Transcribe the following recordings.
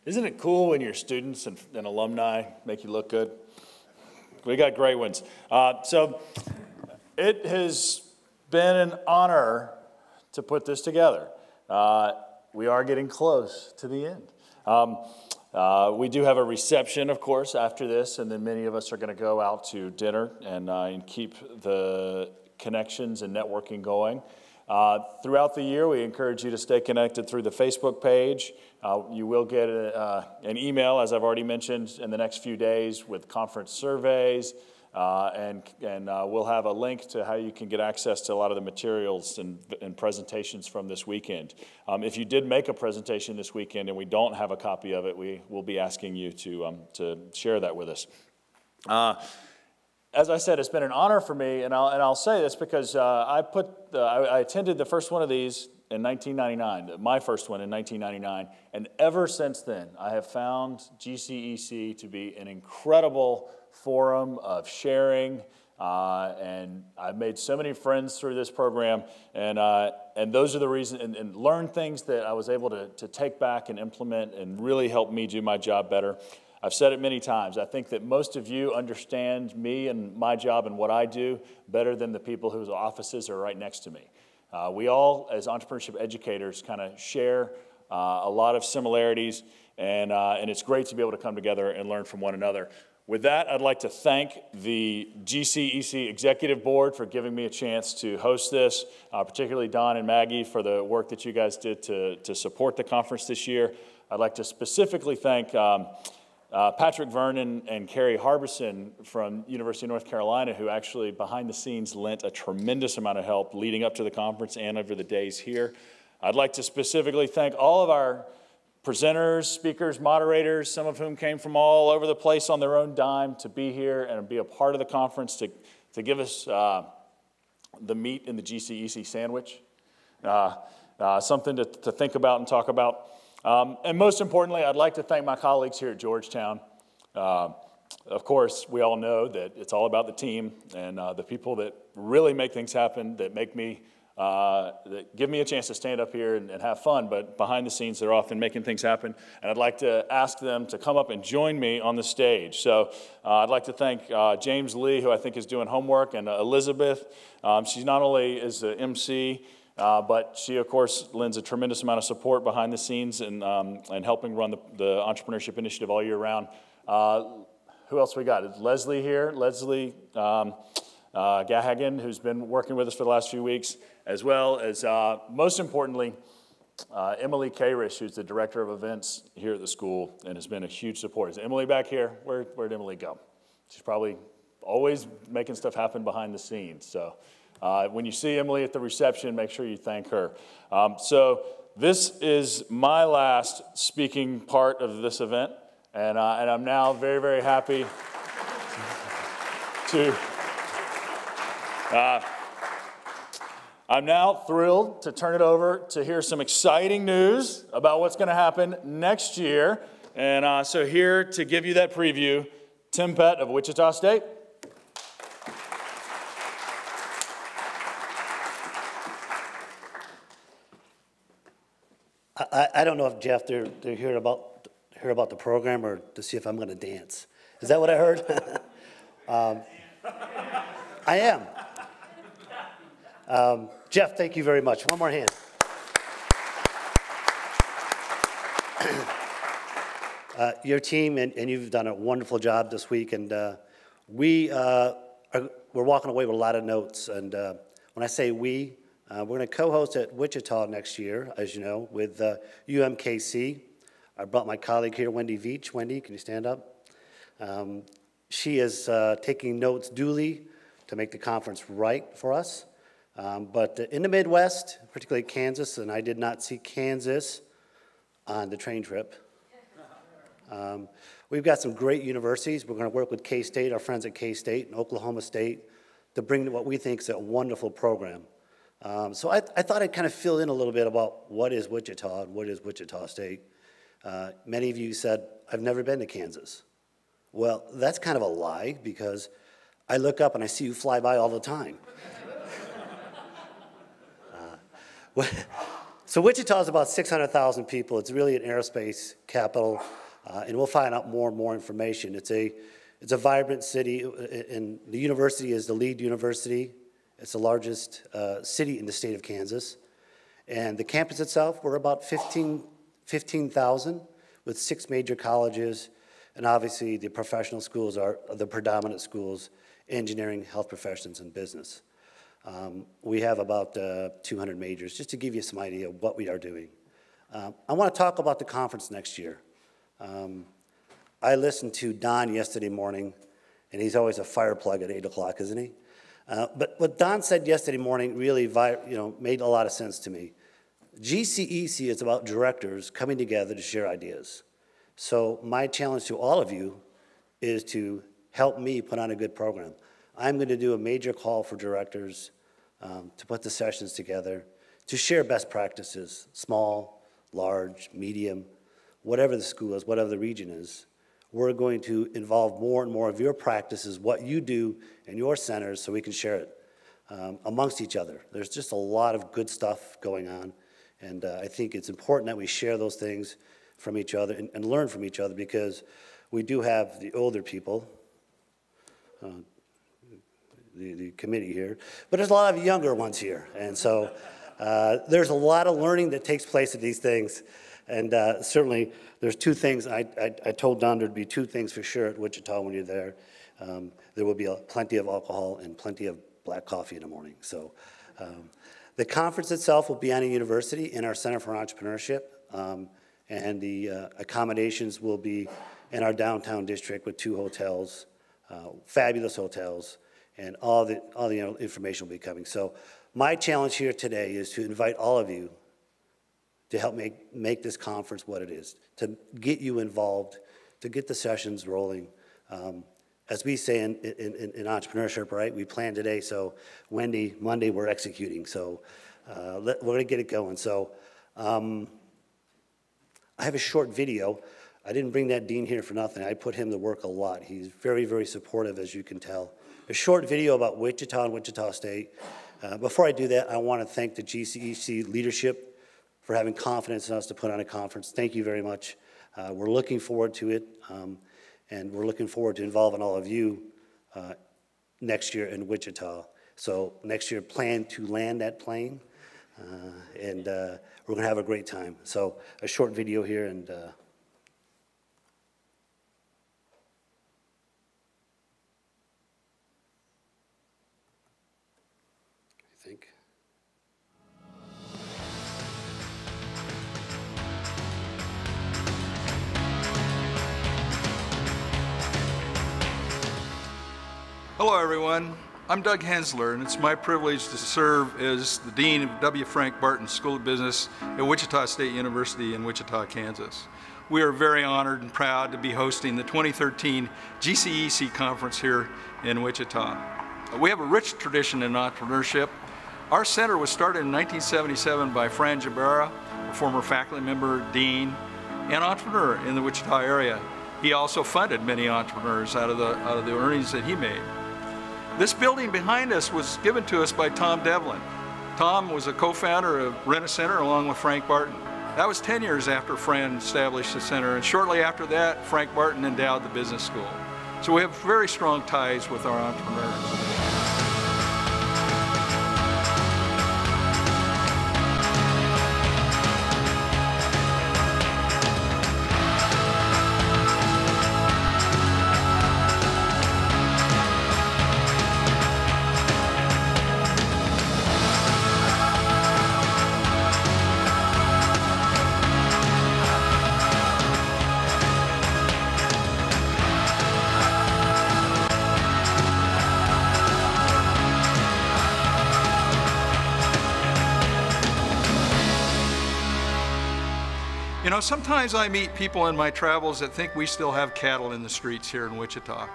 Isn't it cool when your students and alumni make you look good? We got great ones. So it has been an honor to put this together. We are getting close to the end. We do have a reception, of course, after this, and then many of us are going to go out to dinner and keep the connections and networking going. Throughout the year, we encourage you to stay connected through the Facebook page. You will get an email, as I've already mentioned, in the next few days with conference surveys, and we'll have a link to how you can get access to a lot of the materials and presentations from this weekend. If you did make a presentation this weekend and we don't have a copy of it, we will be asking you to share that with us. As I said, it's been an honor for me, and I'll say this because I attended the first one of these in 1999, my first one in 1999, and ever since then, I have found GCEC to be an incredible forum of sharing, and I've made so many friends through this program, and those are the reasons, and learn things that I was able to take back and implement and really help me do my job better. I've said it many times. I think that most of you understand me and my job and what I do better than the people whose offices are right next to me. We all, as entrepreneurship educators, kind of share a lot of similarities, and it's great to be able to come together and learn from one another. With that, I'd like to thank the GCEC Executive Board for giving me a chance to host this, particularly Don and Maggie for the work that you guys did to support the conference this year. I'd like to specifically thank Patrick Vernon and Carrie Harbison from University of North Carolina, who actually behind the scenes lent a tremendous amount of help leading up to the conference and over the days here. I'd like to specifically thank all of our presenters, speakers, moderators, some of whom came from all over the place on their own dime to be here and be a part of the conference, to give us the meat in the GCEC sandwich, something to think about and talk about. And most importantly, I'd like to thank my colleagues here at Georgetown. Of course, we all know that it's all about the team and the people that really make things happen, that make me, that give me a chance to stand up here and have fun, but behind the scenes, they're often making things happen. And I'd like to ask them to come up and join me on the stage. So I'd like to thank James Lee, who I think is doing homework, and Elizabeth. She not only is the MC, but she, of course, lends a tremendous amount of support behind the scenes and helping run the Entrepreneurship Initiative all year round. Who else we got? Is Leslie here? Leslie Gahagan, who's been working with us for the last few weeks, as well as, most importantly, Emily Karish, who's the Director of Events here at the school and has been a huge support. Is Emily back here? Where'd Emily go? She's probably always making stuff happen behind the scenes. So when you see Emily at the reception, make sure you thank her. So this is my last speaking part of this event, and I'm now very, very happy to... I'm now thrilled to turn it over to hear some exciting news about what's going to happen next year. And so here to give you that preview, Tim Pett of Wichita State. I don't know if, Jeff, they're hear about the program or to see if I'm going to dance. Is that what I heard? I am. Jeff, thank you very much. One more hand. Your team, and you've done a wonderful job this week, and we're walking away with a lot of notes. And when I say we, we're going to co-host at Wichita next year, as you know, with UMKC. I brought my colleague here, Wendy Veach. Wendy, can you stand up? She is taking notes duly to make the conference right for us. But in the Midwest, particularly Kansas, and I did not see Kansas on the train trip. We've got some great universities. We're going to work with K-State, our friends at K-State and Oklahoma State, to bring what we think is a wonderful program. So I thought I'd kind of fill in a little bit about what is Wichita and what is Wichita State. Many of you said, I've never been to Kansas. Well, that's kind of a lie, because I look up and I see you fly by all the time. So Wichita is about 600,000 people. It's really an aerospace capital, and we'll find out more and more information. It's a vibrant city, and the university is the lead university. It's the largest city in the state of Kansas. And the campus itself, we're about 15,000 with 6 major colleges, and obviously the professional schools are the predominant schools: engineering, health professions, and business. We have about 200 majors, just to give you some idea of what we are doing. I want to talk about the conference next year. I listened to Don yesterday morning, and he's always a fire plug at 8 o'clock, isn't he? But what Don said yesterday morning really made a lot of sense to me. GCEC is about directors coming together to share ideas. So my challenge to all of you is to help me put on a good program. I'm going to do a major call for directors to put the sessions together, to share best practices, small, large, medium, whatever the school is, whatever the region is. We're going to involve more and more of your practices, what you do in your centers, so we can share it amongst each other. There's just a lot of good stuff going on, and I think it's important that we share those things from each other and learn from each other, because we do have the older people, the committee here, but there's a lot of younger ones here, and so there's a lot of learning that takes place at these things. And certainly, there's 2 things. I told Don there'd be 2 things for sure at Wichita when you're there. There will be plenty of alcohol and plenty of black coffee in the morning. So the conference itself will be on a university in our Center for Entrepreneurship. And the accommodations will be in our downtown district with 2 hotels, fabulous hotels, and all the information will be coming. So my challenge here today is to invite all of you to help make this conference what it is, to get you involved, to get the sessions rolling. As we say in entrepreneurship, right, we plan today, so Monday we're executing. So we're gonna get it going. So I have a short video. I didn't bring that dean here for nothing. I put him to work a lot. He's very, very supportive, as you can tell. A short video about Wichita and Wichita State. Before I do that, I wanna thank the GCEC leadership for having confidence in us to put on a conference. Thank you very much. We're looking forward to it, and we're looking forward to involving all of you next year in Wichita. So next year, plan to land that plane, and we're gonna have a great time. So a short video here, and I think. Hello everyone, I'm Doug Hensler, and it's my privilege to serve as the Dean of W. Frank Barton School of Business at Wichita State University in Wichita, Kansas. We are very honored and proud to be hosting the 2013 GCEC conference here in Wichita. We have a rich tradition in entrepreneurship. Our center was started in 1977 by Fran Jabara, a former faculty member, dean, and entrepreneur in the Wichita area. He also funded many entrepreneurs out of the earnings that he made. This building behind us was given to us by Tom Devlin. Tom was a co-founder of Rent-A-Center along with Frank Barton. That was 10 years after Fran established the center, and shortly after that, Frank Barton endowed the business school. So we have very strong ties with our entrepreneurs. You know, sometimes I meet people in my travels that think we still have cattle in the streets here in Wichita.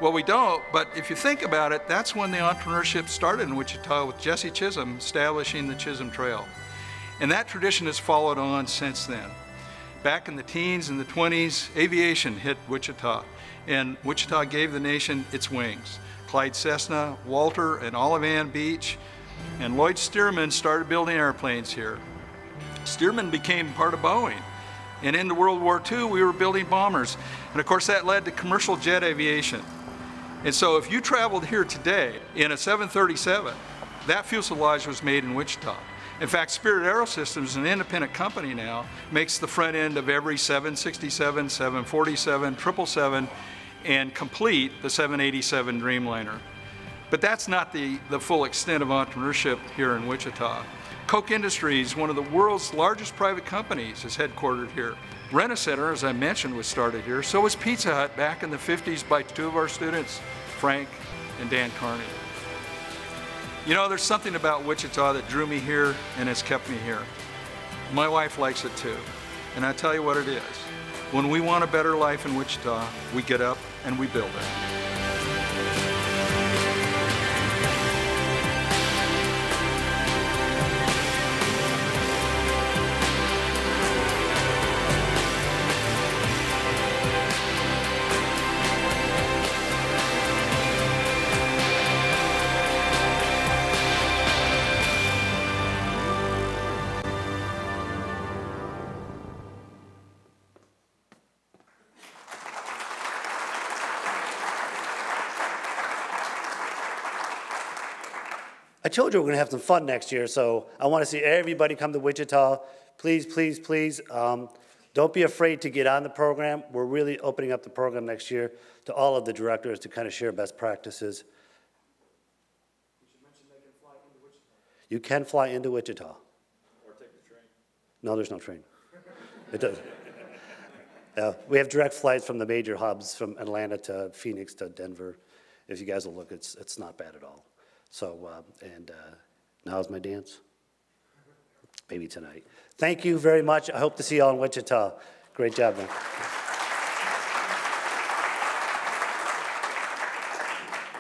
Well, we don't, but if you think about it, that's when the entrepreneurship started in Wichita with Jesse Chisholm establishing the Chisholm Trail. And that tradition has followed on since then. Back in the teens and the 20s, aviation hit Wichita, and Wichita gave the nation its wings. Clyde Cessna, Walter, and Olive Ann Beach, and Lloyd Stearman started building airplanes here. Stearman became part of Boeing. And into World War II, we were building bombers. And of course, that led to commercial jet aviation. And so if you traveled here today in a 737, that fuselage was made in Wichita. In fact, Spirit Aerosystems, an independent company now, makes the front end of every 767, 747, 777, and complete the 787 Dreamliner. But that's not the full extent of entrepreneurship here in Wichita. Koch Industries, one of the world's largest private companies, is headquartered here. Rent-A-Center, as I mentioned, was started here. So was Pizza Hut back in the 50s by two of our students, Frank and Dan Carney. You know, there's something about Wichita that drew me here and has kept me here. My wife likes it too. And I tell you what it is. When we want a better life in Wichita, we get up and we build it. I told you we're going to have some fun next year, so I want to see everybody come to Wichita. Please, please, please, don't be afraid to get on the program. We're really opening up the program next year to all of the directors to kind of share best practices. You should mention they can fly into Wichita. You can fly into Wichita. Or take the train. No, there's no train. It doesn't. We have direct flights from the major hubs, from Atlanta to Phoenix to Denver. If you guys will look, it's not bad at all. So, now's my dance. Maybe tonight. Thank you very much. I hope to see you all in Wichita. Great job, man.